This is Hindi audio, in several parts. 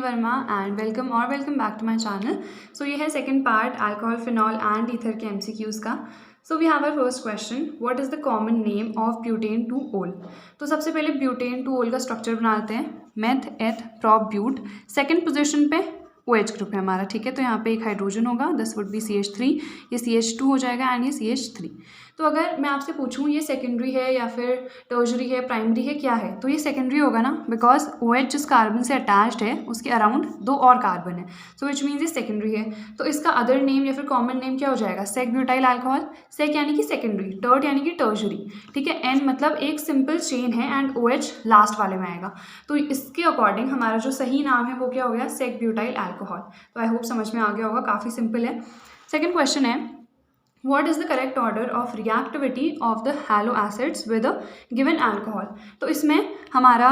Verma and welcome back to my channel. So ये है second part alcohol, phenol and ether के एमसीक्यूज़ का। So we have our first question, what is the common name of butane two ol. तो सबसे पहले ब्यूटेन टू ओल का स्ट्रक्चर बनाते हैं, meth eth prop but. Second position पे OH ग्रुप है हमारा, ठीक है। तो यहाँ पे एक हाइड्रोजन होगा, दिस वुड बी CH3, ये CH2 हो जाएगा एंड ये CH3। तो अगर मैं आपसे पूछूं ये सेकेंडरी है या फिर टर्शरी है, प्राइमरी है, क्या है, तो ये सेकेंडरी होगा ना, बिकॉज OH जिस कार्बन से अटैच्ड है उसके अराउंड दो और कार्बन है, सो विच मीन्स ये सेकेंडरी है। तो इसका अदर नेम या फिर कॉमन नेम क्या हो जाएगा, सेक ब्यूटाइल अल्कोहल। सेक यानी कि सेकेंडरी, टर्ड यानी कि टर्शरी, ठीक है। एन मतलब एक सिंपल चेन है एंड OH लास्ट वाले में आएगा। तो इसके अकॉर्डिंग हमारा जो सही नाम है वो क्या हो गया, सेक ब्यूटाइल अल्कोहल। तो आई होप समझ में आ गया होगा, काफ़ी सिंपल है। सेकेंड क्वेश्चन है, what is the correct order of reactivity of the halo acids with a given alcohol। तो इसमें हमारा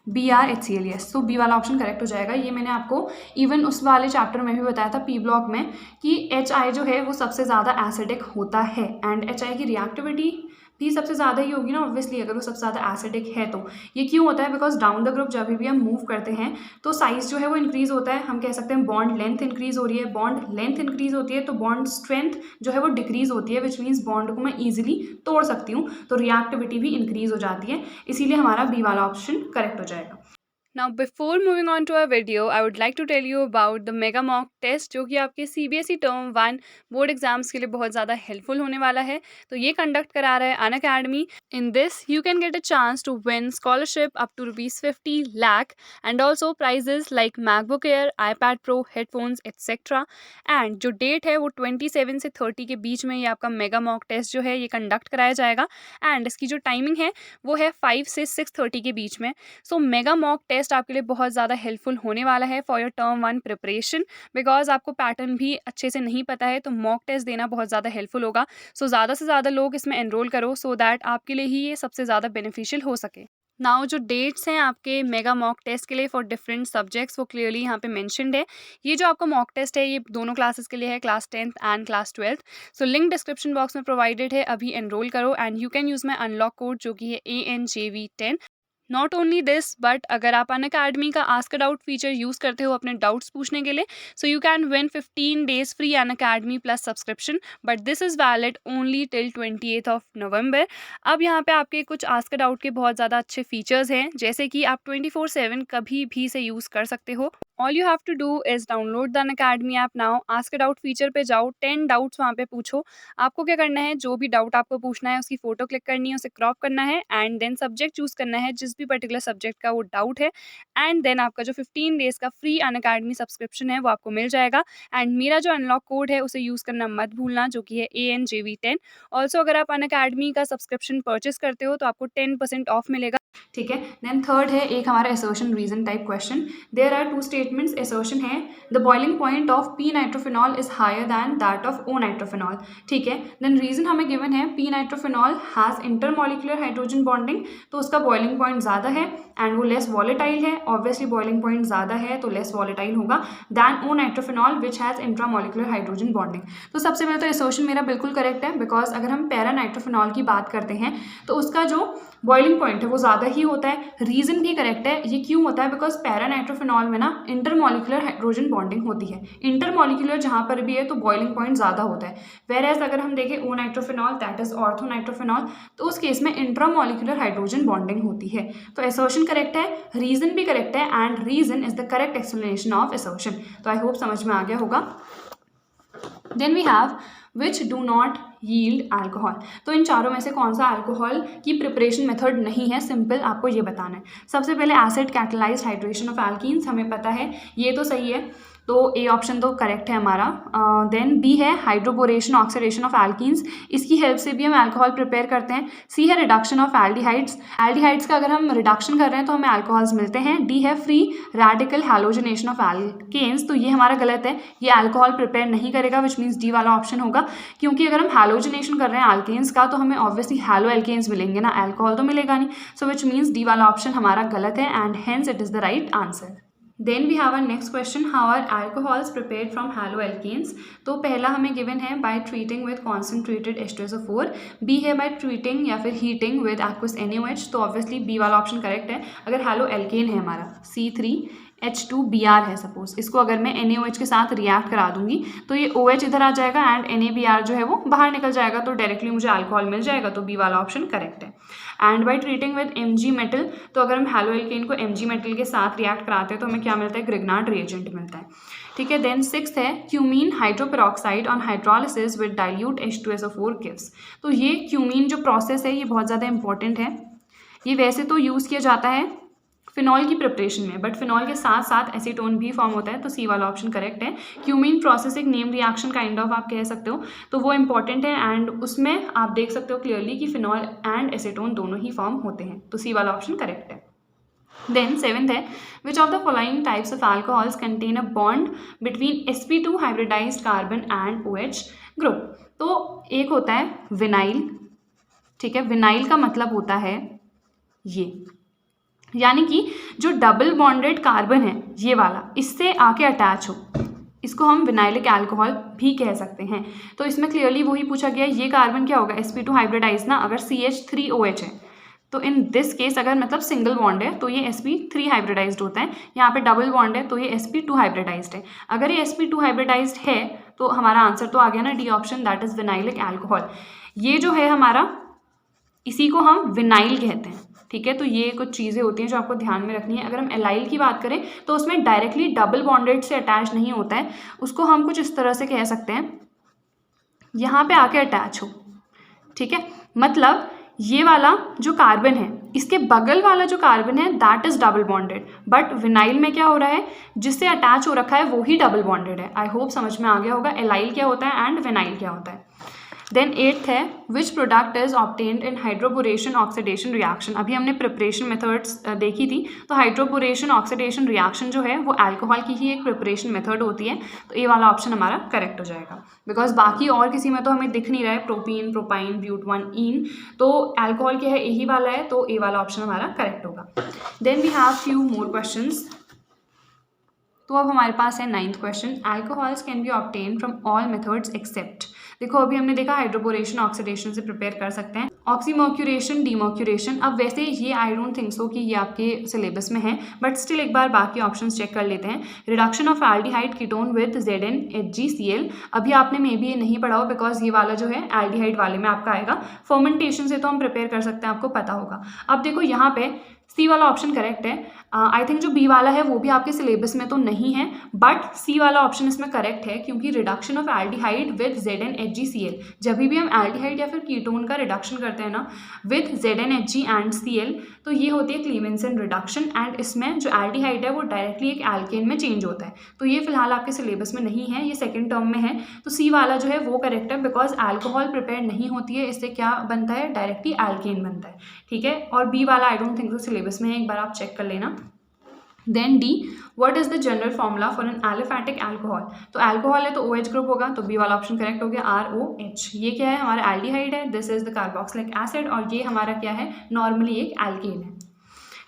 BrHCl, यस, तो बी वाला ऑप्शन करेक्ट हो जाएगा। ये मैंने आपको इवन उस वाले चैप्टर में भी बताया था, P ब्लॉक में, कि HI जो है वो सबसे ज़्यादा एसिडिक होता है एंड HI की रिएक्टिविटी भी सबसे ज़्यादा ही होगी ना, ऑब्वियसली, अगर वो सबसे ज़्यादा एसिडिक है। तो ये क्यों होता है, बिकॉज डाउन द ग्रुप जब भी हम मूव करते हैं तो साइज जो है वो इंक्रीज़ होता है। हम कह सकते हैं बॉन्ड लेंथ इंक्रीज़ हो रही है, बॉन्ड लेंथ इंक्रीज़ होती है तो बॉन्ड स्ट्रेंथ जो है वो डिक्रीज़ होती है, विच मीन्स बॉन्ड को मैं ईजिली तोड़ सकती हूँ, तो रिएक्टिविटी भी इंक्रीज़ हो जाती है। इसीलिए हमारा बी वाला ऑप्शन करेक्ट हो जाएगा। Now before moving on to our video, I would like to tell you about the Mega Mock Test, जो कि आपके CBSE टर्म 1 बोर्ड एग्जाम्स के लिए बहुत ज़्यादा हेल्पफुल होने वाला है। तो ये कंडक्ट करा रहा है Unacademy. In this you can get a chance to win scholarship up to ₹50 lakh and also prizes like MacBook Air, iPad Pro, headphones etcetera. And जो डेट है वो 27 से 30 के बीच में ये आपका मेगा मॉक टेस्ट जो है ये कंडक्ट कराया जाएगा एंड इसकी जो टाइमिंग है वो है 5 से 6:30 के बीच में। सो मेगा मॉक टेस्ट आपके लिए बहुत ज़्यादा हेल्पफुल होने वाला है for your term 1 preparation, because आपको पैटर्न भी अच्छे से नहीं पता है, तो मॉक टेस्ट देना बहुत ज़्यादा हेल्पफुल होगा। सो ज़्यादा से ज़्यादा लोग इसमें एनरोल करो सो दैट आपके लिए ही ये सबसे ज़्यादा बेनिफिशियल हो सके। नाउ जो डेट्स हैं आपके मेगा मॉक टेस्ट के लिए फॉर डिफरेंट सब्जेक्ट्स वो क्लियरली यहाँ पे मेंशन्ड है। ये जो आपका मॉक टेस्ट है ये दोनों क्लासेस के लिए है, class 10th and class 12th। So link description box में प्रोवाइडेड है, अभी एनरोल करो and you can use my unlock code जो कि है ANJV10। Not only this but अगर आप अनअकैडमी का आस्क डाउट फीचर यूज़ करते हो अपने डाउट्स पूछने के लिए, सो you can win 15 days free Unacademy plus subscription, but this is valid only till 28 नवंबर। अब यहाँ पे आपके कुछ आस्क डाउट के बहुत ज़्यादा अच्छे फीचर्स हैं, जैसे कि आप 24/7 कभी भी इसे यूज़ कर सकते हो। All you have to do is download the Unacademy app now, ask doubt feature पे जाओ, 10 डाउट्स वहाँ पे पूछो। आपको क्या करना है, जो भी डाउट आपको पूछना है उसकी फ़ोटो क्लिक करनी है, उसे क्रॉप करना है एंड देन सब्जेक्ट चूज़ करना है जिस भी पर्टिकुलर सब्जेक्ट का वो डाउट है एंड देन आपका जो 15 डेज़ का फ्री अनअकैडमी सब्सक्रिप्शन है वो आपको मिल जाएगा। एंड मेरा जो अनलॉक कोड है उसे यूज़ करना मत भूलना, जो कि है ANJV10। ऑल्सो अगर आप अनअकैडमी का सब्सक्रिप्शन परचेस करते हो तो आपको 10% ऑफ मिलेगा, ठीक है। देन थर्ड है एक हमारा assertion reason type question. There are 2 statements. Assertion है the boiling point of P nitrophenol is higher than that of O nitrophenol, ठीक है। देन रीजन हमें गिवन है P nitrophenol has intermolecular hydrogen bonding, तो उसका बॉइलिंग पॉइंट ज़्यादा है एंड वो लेस वॉलेटाइल है। ऑब्वियसली बॉइलिंग पॉइंट ज़्यादा है तो लेस वॉलेटाइल होगा than O nitrophenol which has intramolecular hydrogen bonding. तो सबसे पहले तो असर्शन मेरा बिल्कुल करेक्ट है, बिकॉज अगर हम पैरा नाइट्रोफिनॉल की बात करते हैं तो उसका जो बॉइलिंग पॉइंट है वो ज़्यादा ही होता है। रीज़न भी करेक्ट है, ये क्यों होता है, बिकॉज पैरा नाइट्रोफिनॉल में ना इंटरमॉलिक्यूलर हाइड्रोजन बॉन्डिंग होती है। इंटरमॉलिक्यूलर जहाँ पर भी है तो बॉइलिंग पॉइंट ज़्यादा होता है। वेरएज अगर हम देखें O nitrophenol that is ortho nitrophenol, तो उस केस में इंट्रामॉलिक्यूलर हाइड्रोजन बॉन्डिंग होती है। तो असर्शन करेक्ट है, रीज़न भी करेक्ट है and reason is the correct explanation of assertion. तो आई होप समझ में आ गया होगा। Then we have which do not yield alcohol. तो इन चारों में से कौन सा अल्कोहल की प्रिपरेशन मेथड नहीं है, सिंपल आपको ये बताना है। सबसे पहले acid catalysed hydration of alkenes, हमें पता है ये तो सही है, तो ए ऑप्शन तो करेक्ट है हमारा। देन बी है हाइड्रोबोरेशन ऑक्सीडेशन ऑफ एल्कीन्स, इसकी हेल्प से भी हम अल्कोहल प्रिपेयर करते हैं। सी है रिडक्शन ऑफ एल्डिहाइड्स, एल्डिहाइड्स का अगर हम रिडक्शन कर रहे हैं तो हमें अल्कोहल्स मिलते हैं। डी है free radical halogenation of alkanes, तो ये हमारा गलत है, ये अल्कोहल प्रिपेयर नहीं करेगा, विच मीन्स डी वाला ऑप्शन होगा, क्योंकि अगर हम हैलोजनेशन कर रहे हैं एल्केन्स का तो हमें ऑब्वियसली हैलो एल्केन्स मिलेंगे ना, अल्कोहल तो मिलेगा नहीं। सो विच मीन्स डी वाला ऑप्शन हमारा गलत है and hence it is the right answer. Then we have our next question, how are alcohols prepared from haloalkanes. तो पहला हमें गिवन है by treating with concentrated H2SO4, B है बाय ट्रीटिंग या फिर हीटिंग विद एक्वस NaOH, तो ऑब्वियसली बी वाला ऑप्शन करेक्ट है अगर हैलोएल्केन है हमारा। C3 H2Br है सपोज, इसको अगर मैं NaOH के साथ रिएक्ट करा दूंगी तो ये OH इधर आ जाएगा एंड NaBr जो है वो बाहर निकल जाएगा, तो डायरेक्टली मुझे अल्कोहल मिल जाएगा, तो बी वाला ऑप्शन करेक्ट है। And by treating with Mg metal, तो अगर हम हैलो एल्केन को Mg मेटल के साथ रिएक्ट कराते हैं तो हमें क्या मिलता है, ग्रिग्नार्ड रिएजेंट मिलता है। ठीक है, देन 6th है cumene hydroperoxide on hydrolysis with dilute H2SO4 gives. तो ये क्यूमीन जो प्रोसेस है ये बहुत ज़्यादा इंपॉर्टेंट है। ये वैसे तो यूज़ किया जाता है फिनॉल की प्रिपरेशन में, बट फिनॉल के साथ साथ एसीटोन भी फॉर्म होता है, तो सी वाला ऑप्शन करेक्ट है। क्यूमीन प्रोसेस एक नेम रिएक्शन काइंड ऑफ आप कह सकते हो, तो वो इंपॉर्टेंट है एंड उसमें आप देख सकते हो क्लियरली कि फिनॉल एंड एसीटोन दोनों ही फॉर्म होते हैं, तो सी वाला ऑप्शन करेक्ट है। देन 7th है विच of the following types of alcohols contain a bond between sp2 hybridised carbon and OH group. तो एक होता है विनाइल, ठीक है, विनाइल का मतलब होता है ये, यानी कि जो डबल बॉन्डेड कार्बन है ये वाला इससे आके अटैच हो, इसको हम विनाइलिक अल्कोहल भी कह सकते हैं। तो इसमें क्लियरली वही पूछा गया, ये कार्बन क्या होगा, sp2 हाइब्रिडाइज ना, अगर CH3OH है तो इन दिस केस अगर मतलब सिंगल बॉन्ड है तो ये sp3 हाइब्रिडाइज्ड होता है, यहाँ पे डबल बॉन्ड है तो ये sp2 हाइब्रिडाइज्ड है। अगर ये sp2 हाइब्रिडाइज्ड है तो हमारा आंसर तो आ गया ना, D option, that is vinylic alcohol. ये जो है हमारा, इसी को हम विनाइल कहते हैं। ठीक है, तो ये कुछ चीज़ें होती हैं जो आपको ध्यान में रखनी है। अगर हम एलाइल की बात करें तो उसमें डायरेक्टली डबल बॉन्डेड से अटैच नहीं होता है, उसको हम कुछ इस तरह से कह सकते हैं, यहाँ पे आके अटैच हो। ठीक है, मतलब ये वाला जो कार्बन है इसके बगल वाला जो कार्बन है that is double bonded, but vinyl में क्या हो रहा है, जिससे अटैच हो रखा है वो ही डबल बॉन्डेड है। आई होप समझ में आ गया होगा एलाइल क्या होता है एंड विनाइल क्या होता है। देन 8th है which product is obtained in hydroboration oxidation reaction. अभी हमने प्रिपरेशन मेथड्स देखी थी, तो हाइड्रोबोरेशन ऑक्सीडेशन रिएक्शन जो है वो अल्कोहल की ही एक प्रिपरेशन मेथड होती है, तो ये वाला ऑप्शन हमारा करेक्ट हो जाएगा, बिकॉज बाकी और किसी में तो हमें दिख नहीं रहा है, प्रोपीन, प्रोपाइन, ब्यूट-1 ईन, तो अल्कोहल क्या है, यही वाला है, तो ए वाला ऑप्शन हमारा करेक्ट होगा। Then we have few more questions. तो अब हमारे पास है 9th question, alcohols can be obtain from all methods except. देखो अभी हमने देखा हाइड्रोबोरेशन ऑक्सीडेशन से प्रिपेयर कर सकते हैं, ऑक्सीमर्क्यूरेशन, डीमर्क्यूरेशन। अब वैसे ये आई डोंट थिंक सो कि ये आपके सिलेबस में है, बट स्टिल एक बार बाकी ऑप्शंस चेक कर लेते हैं। Reduction of aldehyde ketone with ZnHgCl, अभी आपने मे बी ये नहीं पढ़ा हो बिकॉज ये वाला जो है एल्डिहाइड वाले में आपका आएगा। फर्मेंटेशन से तो हम प्रिपेयर कर सकते हैं, आपको पता होगा। अब देखो यहाँ पे सी वाला ऑप्शन करेक्ट है। आई थिंक जो बी वाला है वो भी आपके सिलेबस में तो नहीं है, बट सी वाला ऑप्शन इसमें करेक्ट है, क्योंकि reduction of aldehyde with ZnHgCl, जब भी हम एल्डिहाइड या फिर कीटोन का रिडक्शन करते हैं ना विद ZnHg एंड Cl, तो ये होती है क्लीमेंसन रिडक्शन, एंड इसमें जो एल्डिहाइड है वो डायरेक्टली एक एल्केन में चेंज होता है, तो ये फिलहाल आपके सिलेबस में नहीं है, ये सेकेंड टर्म में है, तो सी वाला जो है वो करेक्ट है, बिकॉज अल्कोहल प्रिपेयर नहीं होती है, इससे क्या बनता है, डायरेक्टली एल्केन बनता है। ठीक है, और बी वाला आई डोंट थिंक सिलेबस में है, एक बार आप चेक कर लेना। Then D, what is the general formula for an aliphatic alcohol. तो अल्कोहल है तो OH ग्रुप होगा, तो बी वाला ऑप्शन करेक्ट हो गया, ROH। ये क्या है, हमारा एल्डिहाइड है, this is the carboxylic acid, और ये हमारा क्या है, नॉर्मली एक एल्केन है।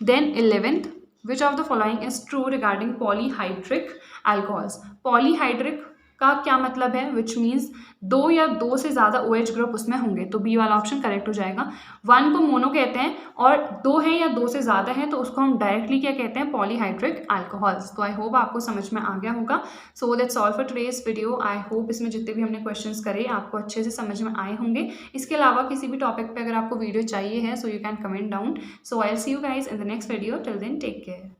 Then 11th, which of the following is true regarding polyhydric alcohols. Polyhydric का क्या मतलब है, विच मीन्स 2 या 2 से ज़्यादा OH ग्रुप उसमें होंगे, तो बी वाला ऑप्शन करेक्ट हो जाएगा। 1 को मोनो कहते हैं और 2 है या 2 से ज़्यादा है तो उसको हम डायरेक्टली क्या कहते हैं, पॉलीहाइड्रिक अल्कोहल्स। तो आई होप आपको समझ में आ गया होगा। So that's all for today's video. I hope इसमें जितने भी हमने क्वेश्चंस करे आपको अच्छे से समझ में आए होंगे। इसके अलावा किसी भी टॉपिक पे अगर आपको वीडियो चाहिए है, so you can comment down. So I will see you guys in the next video. Till then take care.